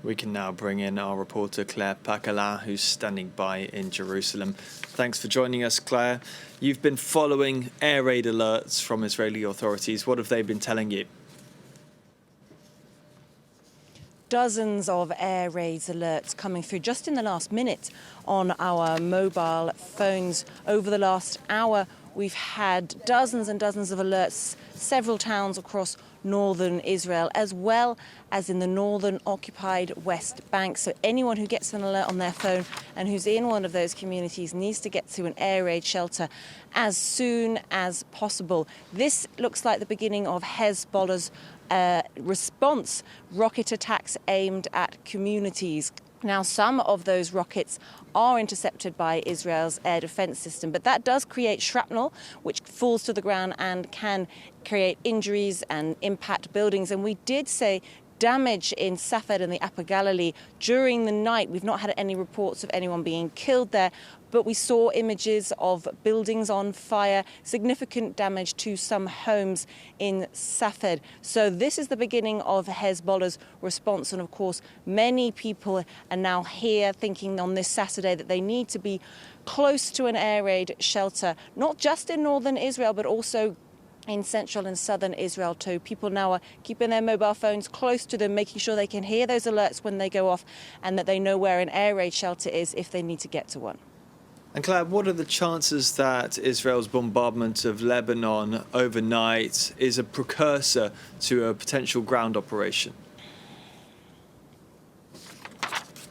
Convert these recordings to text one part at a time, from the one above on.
We can now bring in our reporter Claire Paccalin, who's standing by in Jerusalem. Thanks for joining us, Claire. You've been following air raid alerts from Israeli authorities. What have they been telling you? Dozens of air raids alerts coming through just in the last minute on our mobile phones. Over the last hour, we've had dozens and dozens of alerts, several towns across northern Israel, as well as in the northern occupied West Bank. So anyone who gets an alert on their phone and who's in one of those communities needs to get to an air raid shelter as soon as possible. This looks like the beginning of Hezbollah's response, rocket attacks aimed at communities. Now, some of those rockets are intercepted by Israel's air defense system, but that does create shrapnel, which falls to the ground and can create injuries and impact buildings. And we did say damage in Safed and the Upper Galilee during the night. We've not had any reports of anyone being killed there, but we saw images of buildings on fire, significant damage to some homes in Safed. So this is the beginning of Hezbollah's response. And of course, many people are now here thinking on this Saturday that they need to be close to an air raid shelter, not just in northern Israel, but also in central and southern Israel too. People now are keeping their mobile phones close to them, making sure they can hear those alerts when they go off and that they know where an air raid shelter is if they need to get to one. And Claire, what are the chances that Israel's bombardment of Lebanon overnight is a precursor to a potential ground operation?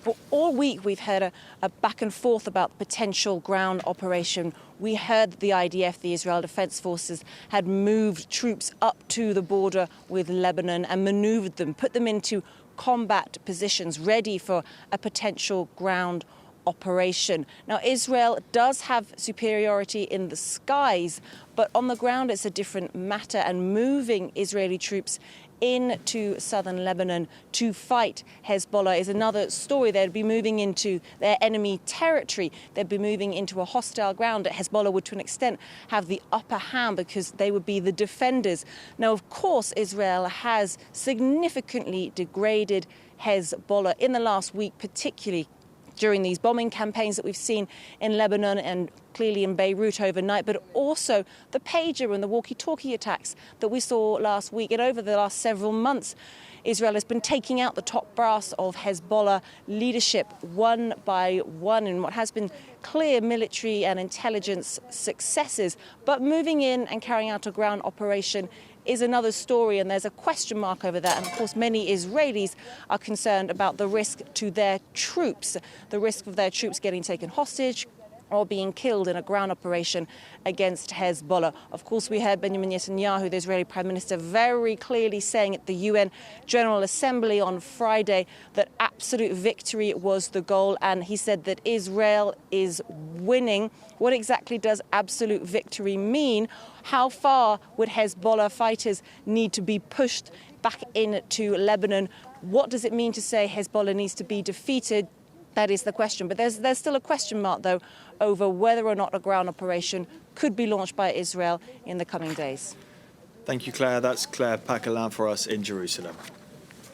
For all week, we've heard a back and forth about potential ground operation. We heard that the IDF, the Israel Defense Forces, had moved troops up to the border with Lebanon and maneuvered them, put them into combat positions ready for a potential ground operation. Now, Israel does have superiority in the skies, but on the ground it's a different matter, and moving Israeli troops into southern Lebanon to fight Hezbollah is another story. They'd be moving into their enemy territory. They'd be moving into a hostile ground. Hezbollah would, to an extent, have the upper hand because they would be the defenders. Now, of course, Israel has significantly degraded Hezbollah in the last week, particularly during these bombing campaigns that we've seen in Lebanon and clearly in Beirut overnight, but also the pager and the walkie-talkie attacks that we saw last week. And over the last several months, Israel has been taking out the top brass of Hezbollah leadership one by one in what has been clear military and intelligence successes. But moving in and carrying out a ground operation is another story, and there's a question mark over that. And of course, many Israelis are concerned about the risk to their troops, the risk of their troops getting taken hostage or being killed in a ground operation against Hezbollah. Of course, we heard Benjamin Netanyahu, the Israeli Prime Minister, very clearly saying at the UN General Assembly on Friday that absolute victory was the goal, and he said that Israel is winning. What exactly does absolute victory mean? How far would Hezbollah fighters need to be pushed back into Lebanon? What does it mean to say Hezbollah needs to be defeated? That is the question. But there's still a question mark, though, over whether or not a ground operation could be launched by Israel in the coming days. Thank you, Claire. That's Claire Paccalin for us in Jerusalem.